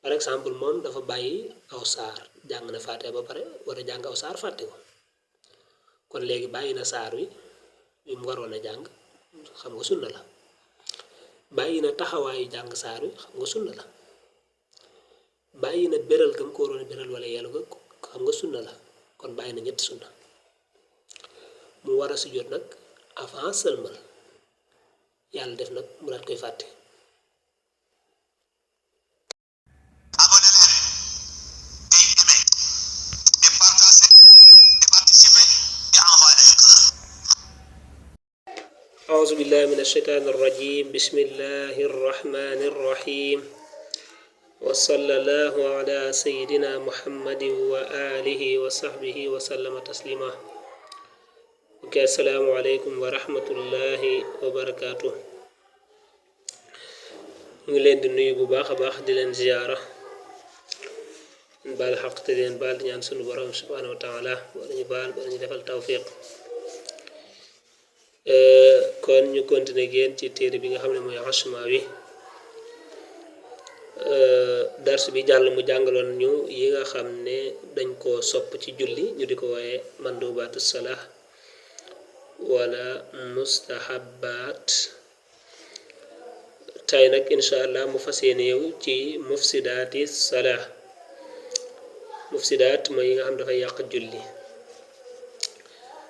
par exemple moom dafa bàyyi aw saar jàng na fàtte ba pare war a jàng aw saar fàtte ko kon léegi bàyyi na saar wi mu waroon a jàng xam nga sunna la bàyyi na taxawaayu jàng saar wi xam nga sunna la bàyyi na beral gam ko waroon a beral wala yàlla ko xam nga sunna la kon bàyyi na ñetti sunna mu war a sujjóot nag avant sëlmal yàlla def nag mu daat koy fàtte abonné leen et aimé et partagé et participé et envoyé ay cœur. أعوذ بالله من الشيطان الرجيم بسم الله الرحمن الرحيم وصلى الله على سيدنا محمد وآله وصحبه وسلم تسليما السلام عليكم ورحمة الله وبركاته ñu leen di nuyu bu baax a baax di leen ziyaara baal xaq te leen baal di ñaan sunu borom subhanahu wa taala wala ñu baal wala ñu defal tawfiq kon ñu continuer génn ci téere bi nga xam ne mooy Ashmawi dars bi jàll mu jàngaloon ñu yi nga xam ne dañ koo sopp ci julli ñu di ko wooye mandubaatu salah wala mustahabbaat tay nag insha allah mu fas yéene yow ci mufsidaati salah mufsidaat mooy yi nga xam dafay yàq julli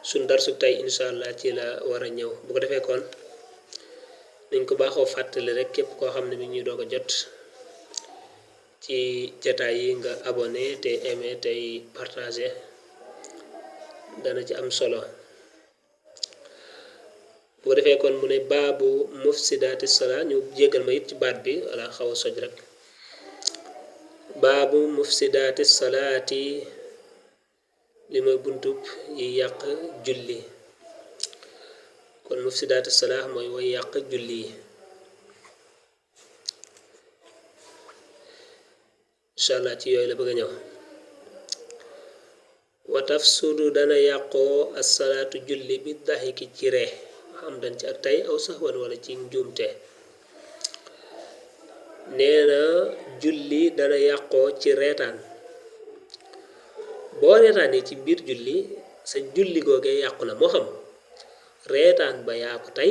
suñ darsu tey insha allah ci la war a ñëw bu ko defee kon nañ ko baaxoo fàttali rek képp koo xam ne mi ñuy doog a jot ci jataay yi nga abonné te aimé tey partagé dana ci am solo bu ko defee kon mu ne baabu mufsidaati salaa ñu jégal ma it ci baat bi wala xaw a soj rek baabu mufsidaati salaati li mooy buntub yi yàq julli kon mufsidaati salaa mooy way yàq julli yi incha allah ci yooyu la bëgg a ñëw wa tafsudu dana yàqoo asalaatu julli bi daxiki ci ree xam dañ ci ak tey aw saxwan wala ci njuumte nee na julli dana yàqoo ci reetaan boo reetaanee ci biir julli sa julli googee yàqu na moo xam reetaan ba yaa ko tey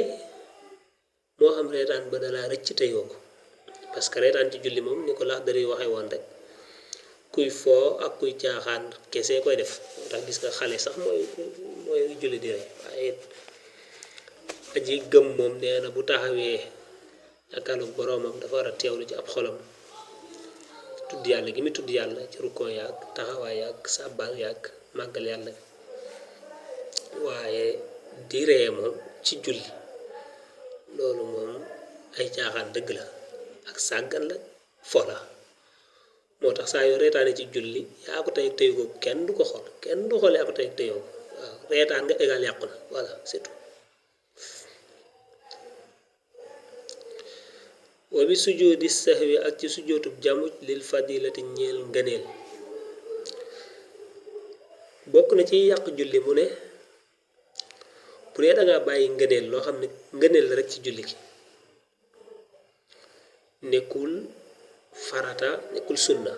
moo xam reetaan ba dalaa rëcc teyoo ko parce que reetaan ci julli moom ni ko lax dari waxe woon rek kuy foo ak kuy caaxaan kese koy def moo tax gis nga xale sax mooy julli di rek waaye aji gëm moom nee na bu taxawee jàkkaarloog boroomam dafa war a teewlu ci ab xolam tudd yàlla gi mu tudd yàlla ci rukkoo yàgg taxawaay yàgg sàbbal yàgg màggal yàlla waaye di ree moom ci julli loolu moom ay caaxaan dëgg la ak sàggan la fola moo tax saa yoo reetaane ci julli yaa ko tey tëyu ko kenn du ko xool kenn du xool yaa ko tey tëyoo ko waaw reetaan nga égal yàqu na voilà c'est tout wa bi sujudi sahwi ak ci sujootub jamuj lil fadilati ñeel ngëneel bokk na ci yàq julli mu ne bu dee dangaa bàyyi ngëneel loo xam ne ngëneel la rek ci julli gi nekkul farata nekkul sunna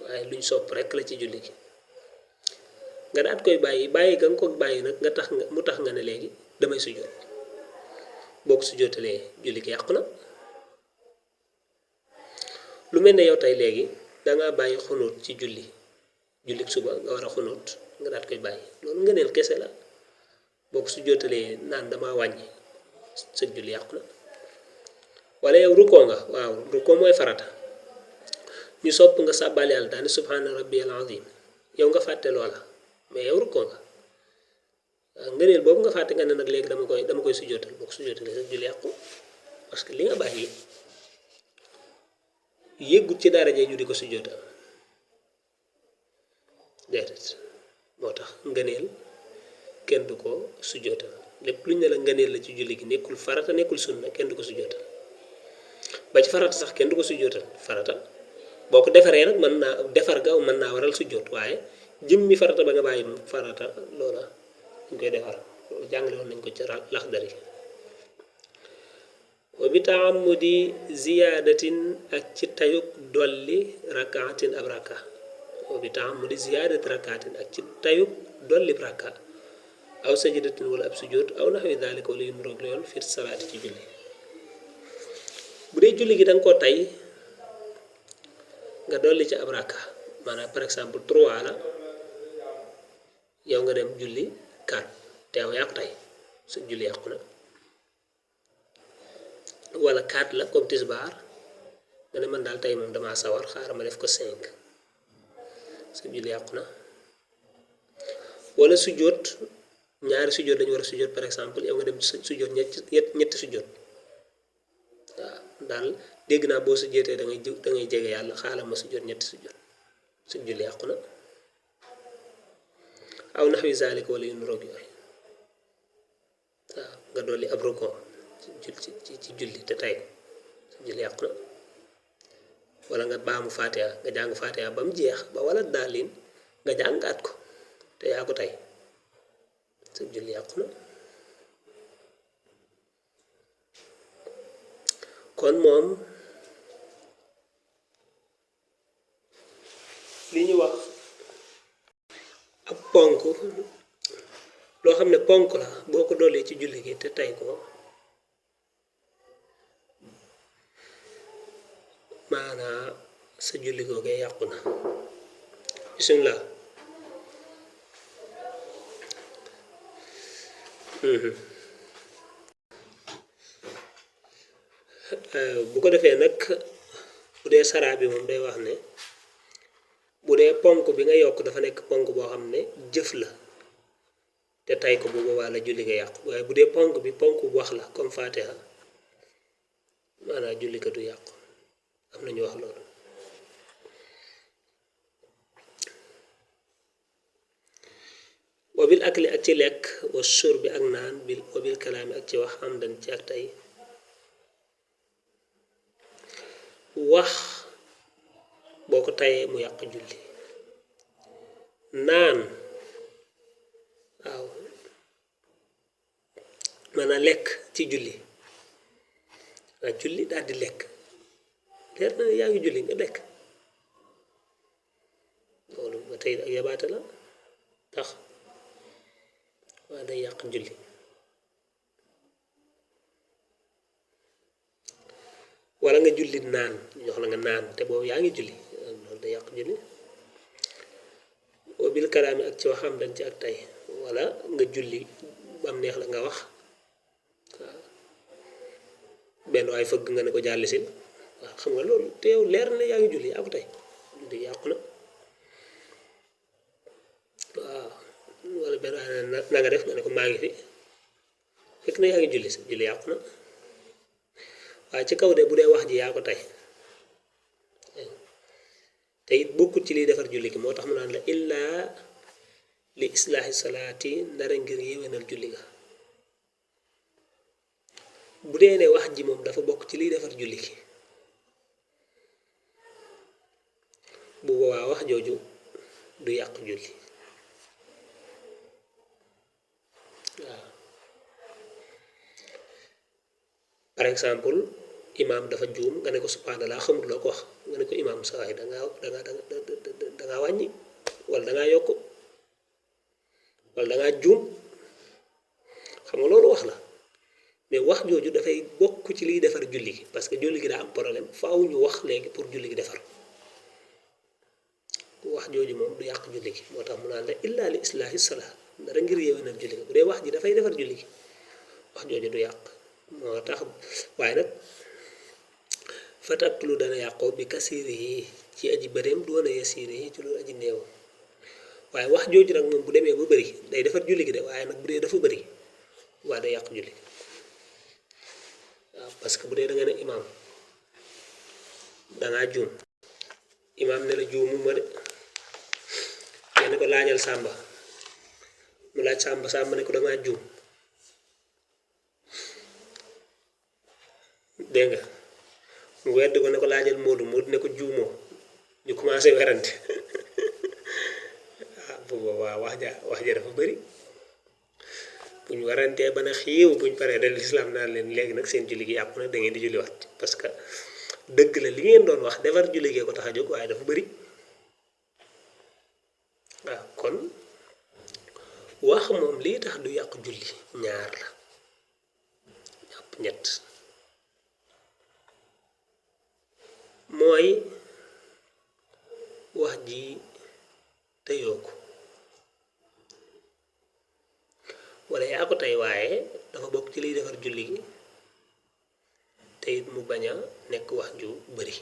waaye luñ sopp rek la ci julli gi nga daat koy bàyyi ga nga ko bàyyi nag nga tax mu tax nga ne léegi damay sujoot boo ko sujootalee julli gi yàqu na lu mel ne yow tey léegi dangaa bàyyi xunóot ci julli suba nga war a xunóot nga daat koy bàyyi loolu ngëneel kese la boo ko sujootalee naan dama wàññi sa julli yàqu na wala yow rukkoo nga waaw rukkoo mooy farata ñu sopp nga sàbbal yàlla daani subhaana rabbiyal azim yow nga fàtte loola mais yow rukkoo nga ngëneel boobu nga fàtte nga ne nag léegi dama koy sujootal boo ko sujootalee sa julli yàqu parce que li nga bàyyi yëggut ci daraje ñu di ko sujootal déedéet moo tax ngëneel kenn du ko sujootal lépp luñ ne la ngëneel la ci julli gi nekkul farata nekkul sunna kenn du ko sujootal ba ci farata sax kenn du ko sujootal farata boo ko defaree nag mën naa defar ga mën naa waral sujoot waaye jëmmi farata ba nga bàyyi farata loola ñu koy defar loolu jàngale woon nañ ko ci Laxdari wa bi ta'ammudi ziyadatin ak ci tayuk dolli rakaatin ab raka wa bi ta'ammudi ziyadati rakaatin ak ci tayuk dolli raka aw sajdatin wala ab sujud aw nahwi dhalika wala yum rog lool fi salaati ci julli bu dee julli gi danga ko tay nga dolli ci ab raka maanaam par exemple 3 la yow nga dem julli 4 teew yaa ko tay su julli yàqu na wala 4 la comme tisbaar nga ne man daal tey moom damaa sawar xaaral ma def ko 5 su julli yàqu na wala sujjóot ñaari sujjóot dañu war a sujjóot par exemple yow nga dem sujjóot ñetti sujjóot waaw daal dégg naa boo sujjóotee da ngay jege yàlla xaaral ma sujjóot ñetti sujjóot su julli yàqu na aw nahwi zalika wala yu niroog yooyu waaw nga dolli ab rukoo ci julli te tey su julli yàqu na wala nga baamu fatiha nga jàng fatiha ba mu jeex ba wala daalin nga jàngaat ko te yaa ko tey su julli yàqu na kon moom li ñu wax ab ponk loo xam ne ponk la boo ko doolee ci julli gi te tey ko maanaa sa julli googee yàqu na bismillah bu ko defee nag bu dee saraa bi moom day wax ne bu dee ponk bi nga yokk dafa nekk ponk boo xam ne jëf la te tay ko bu boobaa la julli nga yàqu waaye bu dee ponk bi ponk bu wax la comme fatiha maanaam julli ka du yàqu am na ñu wax loolu wabil akli ak ci lekk wa shurbi ak naan bil wabil kalaami ak ci wax am dan ci ak tey wax boo ko tayee mu yàq julli naan waaw maanaam lekk ci julli waa julli daal di lekk leer na yaa ngi julli nga lekk loolu ba tey ak yabaate la tax waa day yàq julli wala nga julli naan jox la nga naan te boobu yaa ngi julli loolu day yàq julli bil kalaami ak ci waxam dañ ci ak tey wala nga julli bam neex la nga wax waaw benn waay fëgg nga ne ko jàlli si waaw xam nga loolu te yow leer na yaa ngi julli yaa ko tey julli yàqu na waaw wala benn waay na nga def nga ne ko maa ngi fi fekk na yaa ngi julli si julli yàqu na waaye ci kaw de bu dee wax ji yaa ko tey te it bokkut ci liy defar julli gi moo tax mu naan la illaa li islaahi salaati ndara ngir yéwénal julli ga bu dee ne wax ji moom dafa bokk ci liy defar julli gi bu boobaa wax jooju du yàq julli waaw par exemple imaam dafa juum nga ne ko subhanallah xamut loo ko wax nga ne ko imaam sa waay dangaa wàññi wala dangaa yokk wala dangaa juum xam nga loolu wax la mais wax jooju dafay bokk ci liy defar julli gi parce que julli gi daa am problème faaw ñu wax léegi pour julli gi defar wax jooju moom du yàq julli gi moo tax mu naan la illaa li islaahi salaa dara ngir yéwénal julli gi bu dee wax ji dafay defar julli gi wax jooju du yàq moo tax waaye nag fataklu dana yàqoo bi kasiri yi ci aji bëreem doona yasiiri yi ci loolu aji néew waaye wax jooju nag moom bu demee ba bëri day defar julli gi de waaye nag bu dee dafa bëri waa day yàq julli waaw parce que bu dee da nga ne imaam dangaa juum imaam ne la juumu ma de ne ko laajal sàmba mu laaj sàmba ne ko dangaa juum dégg nga mu wedd ko ne ko laajal Moodu ne ko juumoo ñu commencé werante ah bu boobaa wax ja dafa bëri buñ warantee bana xiiw buñ paree del lislaam naan leen léegi nag seen julli gi yàqu na da ngeen di julli waat parce que dëgg la li ngeen doon wax defar julli gee ko tax a jóg waaye dafa bëri waaw kon wax moom lii tax du yàq julli ñaar la jàpp ñett mooy wax ji teyoo ko wala yaa ko tey waaye dafa bokk ci liy defar julli gi te it mu bañ a nekk wax ju bari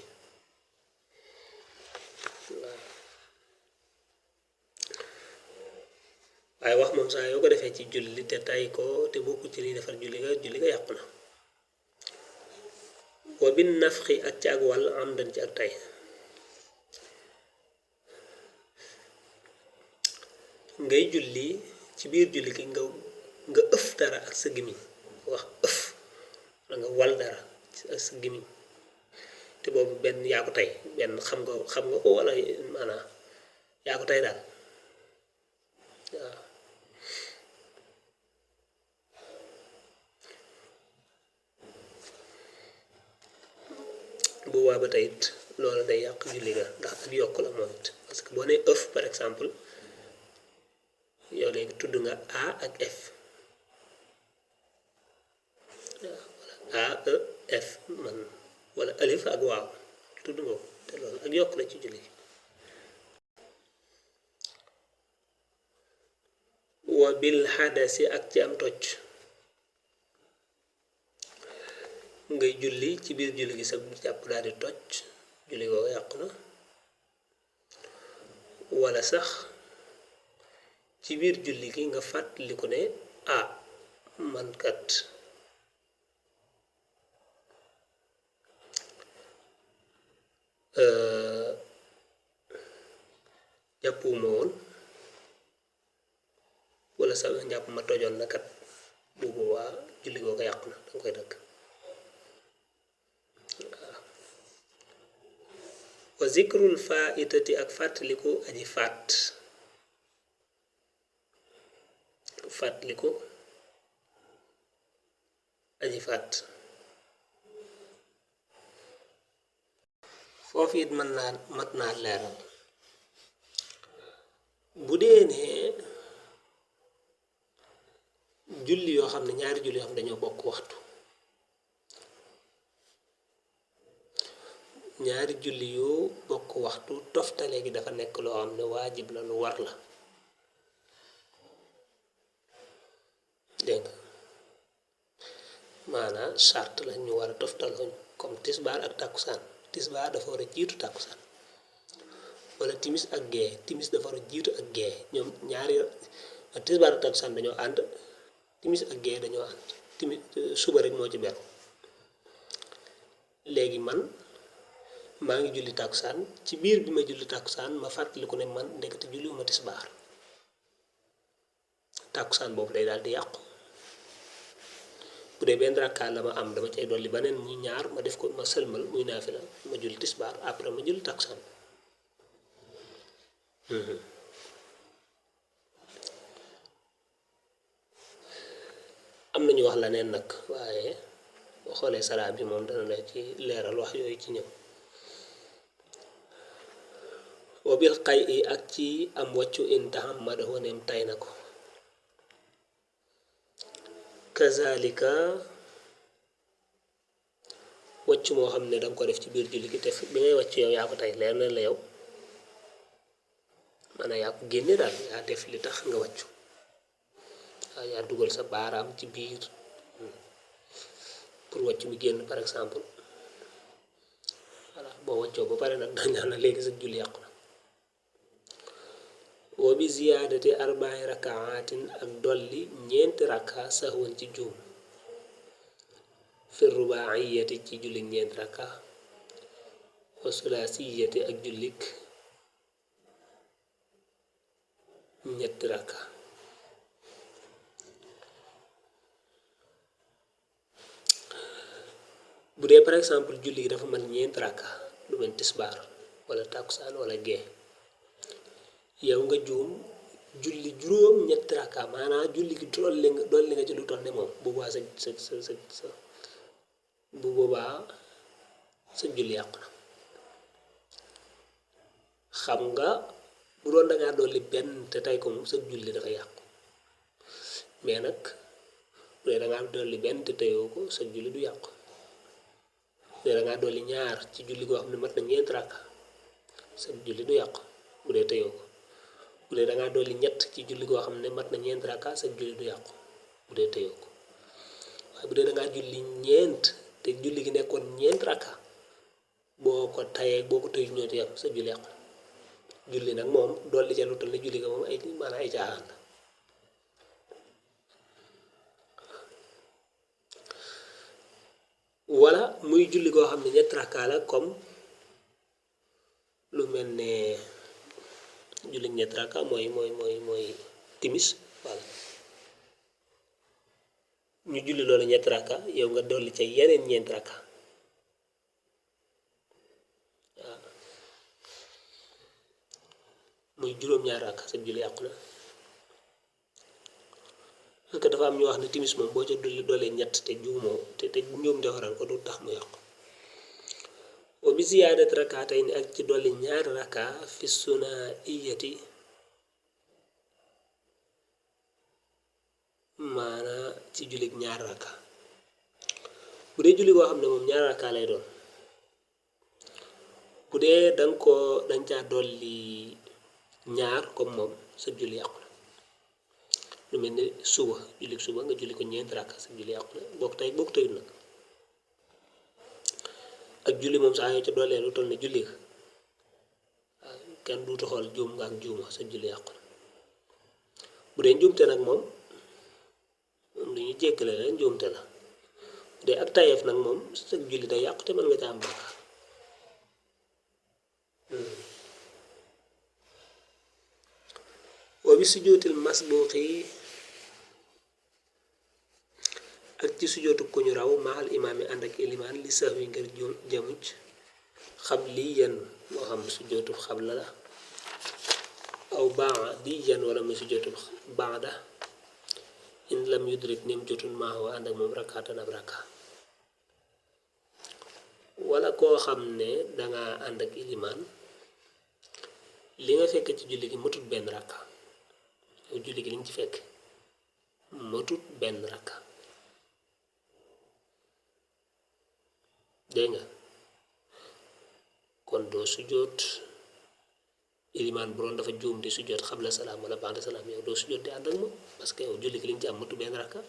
waaye wax moom saa yoo ko defee ci julli te tay ko te bokku ci liy defar julli ga yàqu na wa bin nafxi ak ci ak wàll am dañ ci ak tay ngay julli ci biir julli gi nga ëf dara ak sa gimiñ wax ëf la nga wal dara ak sa gimiñ te boobu benn yaa ko tey benn xam nga ko wala maanaam yaa ko tey daal waaw boobaa ba tey it loolu day yàq julli ga ndax ak yokk la moom it parce que boo nee ëf par exemple yow léegi tudd nga A ak F waaw wala A E F man wala alif ak waaw tudd nga ko te loolu ak yokk la ci julli wa bil xadasi ak ci am toj ngay julli ci biir julli gi sa jàpp daal di toj julli googu yàqu na wala sax ci biir julli gi nga fàttaliku ne man kat jàppuma woon wala sax njàpp ma tojoon na kat bu boobaa julli googu yàqu na danga koy dëkk wa zikrul faitati ak fàttaliku aji faat foofu it mat naa leeral bu dee ne julli yoo xam ne ñaari julli yoo xam ne dañoo bokk waxtu ñaari julli yoo bokk waxtu toftale gi dafa nekk loo xam ne waajib la lu war la dégg nga maanaam charte la ñu war a toftaloo comme tisbaar ak takkusaan tisbaar dafa war a jiitu takkusaan wala timis ak gee timis dafa war a jiitu ak gee ñoom ñaari tisbaar ak takkusaan dañoo ànd timis ak gee dañoo ànd timis suba rek moo ci beru léegi man maa ngi julli takkusaan ci biir bi ma julli takkusaan ma fàttaliku ne man ndekete julliwuma tisbaar takkusaan boobu day daal di yàqu bu dee benn rakkaa la ma am dama cay dolli beneen muy ñaar ma def ko ma sëlmal muy naafila ma julli tisbaar après ma julli takkusaan am nañu wax la neen nag waaye boo xoolee saraa bi moom dana la ci leeral wax yooyu ci ñëw wabil xay i ak ci am wàccu intaham ma dafa neem tay na ko kazalika wàcc moo xam ne danga ko def ci biir julli gi te bi ngay wàcc yow yaa ko tey leer na la yow maanaam yaa ko génne daal yaa def li tax nga wàccu waaw yaa dugal sa baaraam ci biir pour wàcc mi génn par exemple voilà boo wàccoo ba pare nag dañaa na léegi sa julli yàqu na wa bi ziyaadati arba'i rakaatin ak dolli ñeenti rakka sahwan ci juum fi rubaiyati ci julli ñeenti rakka wa sulaasiyati ak jullik ñetti rakka bu dee par exemple julli gi dafa mën ñeenti rakka lu mel tisbaar wala takkusaan wala gee yow nga juum julli juróom ñetti rakka maanaam julli gi dolli nga ci lu toll ne moom bu boobaa sa bu boobaa sa julli yàqu na xam nga bu doon dangaa dolli benn te tey ko moom sa julli dafa yàqu mais nag bu dee dangaa dolli benn te teyoo ko sa julli du yàqu bu dee dangaa dolli ñaar ci julli goo xam ne mat na ñeent rakka sa julli du yàqu bu dee teyoo ko bu dee dangaa dolli ñett ci julli goo xam ne mat na ñeent rakka sa julli du yàqu bu dee teyoo ko waaye bu dee dangaa julli ñeent te julli gi nekkoon ñeent rakka boo ko tayee boo ko tëyu ñoo ci yam sa julli yàqu julli nag moom dolli ca lu toll ne julli ga moom ay maanaam ay caaxaan la wala muy julli goo xam ne ñett rakka la comme lu mel ne julli ñett rakka mooy timis voilà ñu julli loolu ñett rakka yow nga dolli ca yeneen ñeent rakka waaw muy juróom-ñaar rakka sa julli yàqu na parce que dafa am ñu wax ne timis moom boo ca doolee ñett te juumoo te ñoom de waral ko du tax mu yàqu wa bi ziyaadat rak'atayn ak ci dolli ñaari rakka fi sunaa'iyati maanaa ci jullit ñaari rakka bu dee julli koo xam ne moom ñaari rakka lay doon bu dee dañ caa dolli ñaar comme moom sa julli yàqu na lu mel ni suba nga julli ko ñeent rakka sa julli yàqu na bokk teyut nag ak julli moom saa yoo ca doolee lu toll ne julli ga waaw kenn duutu xool juum nga ak juuma sa julli yàqu na bu dee njuumte nag moom lu ñu jéggale la njuumte la bu dee ak tayeef nag moom sa julli day yàqu te mën nga ca am bàkkaar wa bi sujjóotil masbuuqi ak ci sujjóotu ku ñu raw maxal imaam yi ànd ak ilimaan li sax wi ngir jamuj xab lii yan moo xam sujjóotu xabla la aw baa di yan wala muy sujjóotu baada in lam yudrik nim jotul maaxoo ànd ak moom rakkaatan ab rakka wala koo xam ne danga ànd ak ilimaan li nga fekk ci julli gi matut benn rakka yow julli gi li nga ci fekk matut benn rakka dégg nga kon doo sujjóot ilimaan bu doon dafa juum di sujjóot xabla salaam wala ba'da salaam yow doo sujjóot di ànd ak moom parce que yow julli gi li nga ci am matut benn rakka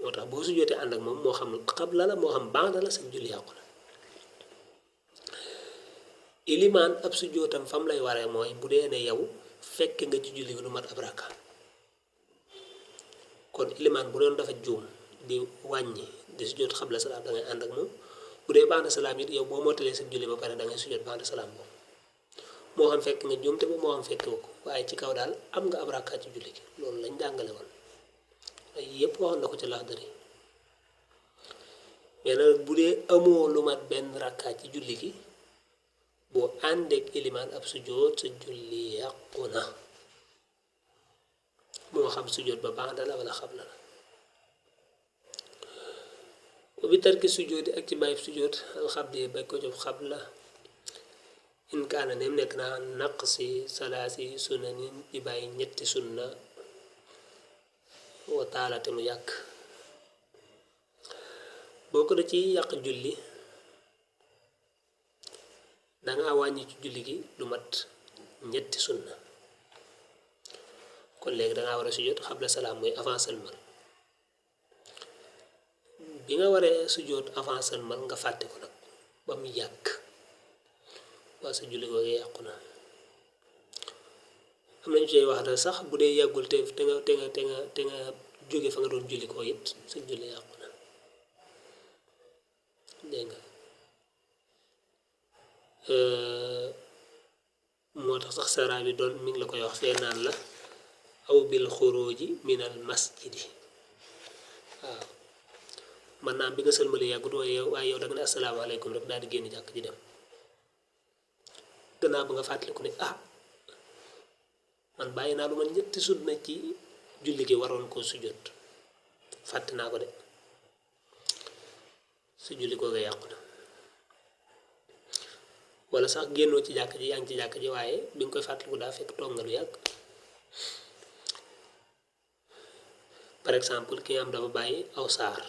moo tax boo sujjóotee ànd ak moom moo xam xabla la moo xam ba'da la sa julli yàqu la ilimaan ab sujjóotam fam lay waree mooy bu dee ne yow fekk nga ci julli gi lu mat ab rakka kon ilimaan bu doon dafa juum di wàññi di sujjóot xabla salaam da ngay ànd ak moom bu dee ba'da salaam it yow boo mottalee sa julli ba pare da ngay sujjóot ba'da salaam boobu moo xam fekk nga juum te moo xam fekk ko waaye ci kaw daal am nga ab rakka ci julli gi loolu lañ jàngale woon ay yëpp waxoon na ko ci Laxdari mais nag bu dee amoo lu mat benn rakka ci julli gi boo àndeek ilimaan ab sujjóot sa julli yàqu na moo xam sujjóot ba ba'da la wala xabla la bi tarki sujjóoti ak ci bàyyi sujjóot alxabdi bay ko jox xabla in kaana nem nekk naa naqsi salaasi sunanin ci bàyyi ñetti sunna wa taalate mu yàq boo ko da ci yàq julli danga wàññi ci julli gi lu mat ñetti sunna kon léegi danga war a sujjóot xabla salaam mooy avant sëlmal bi nga waree sujjóot avant sëlmal nga fàtte ko nag ba mu yàgg waa sa julli googu yàqu na am nañu ci wax da sax bu dee yàggul te nga jóge fa nga doon julli koo it sa julli yàqu na dégg nga moo tax sax sara bi doon mi ngi la koy wax fee naan la aw bil xuruji minal masjidi waaw man naam bi nga sëlmali yàggut waaye yow da nga ne asalaamaaleykum rek daal di génn jàkk ji dem gannaaw ba nga fàttaliku ne man bàyyi naa lu man ñetti sunna ci julli gi waroon koo sujjóot fàtte naa ko de su julli googu yàqu na wala sax génnoo ci jàkk ji yaa ngi ci jàkk ji waaye bi nga koy fàttaliku daa fekk toog nga lu yàgg par exemple ki nga am dafa bàyyi aw saar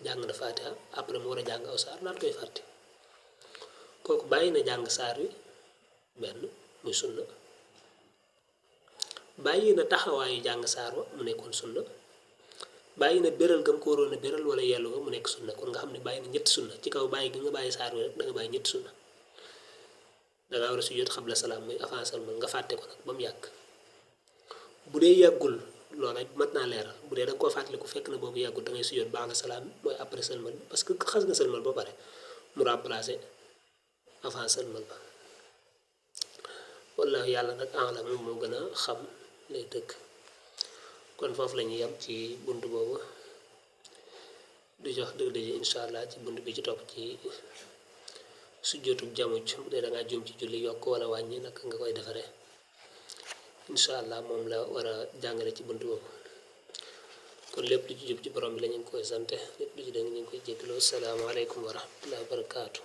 jàng na Faatiha après mu war a jàng aw saar naat koy fàtte kooku bàyyi na jàng saar wi benn muy sunna bàyyi na taxawaayu jàng saar wa mu nekkoon sunna bàyyi na béral gam ko waroon a béral wala yellu ga mu nekk sunna kon nga xam ne bàyyi na ñetti sunna ci kaw bàyyi gi nga bàyyi saar wi rek da nga bàyyi ñetti sunna dangaa war a sujjóot xabla salaam muy avant seulement nga fàtte ko nag ba mu yàgg bu dee yàggul loola mat naa leeral bu dee da nga koo fàttaliku fekk na boobu yàggul da ngay sujjóot ba'da salaam mooy après seulement parce que xas nga seulement ba pare mu remplacer avant seulement ba walla yàlla nag alam moo gën a xam lay dëgg kon foofu la ñuy yem ci bunt boobu di jox dëgg daje incha allah ci bunt bi ci topp ci sujjóotub jamuj bu dee da ngaa jum ci julli yokk wala wàññi naka nga koy defaree incha allah moom la war a jàngale ci bunt boobu kon lépp lu ci jub ci borom bi la ñu ngi koy sante lépp lu ci dëng ñu ngi koy jéggaloo salaamaaleykum wa rahmatullahi wa barakaatu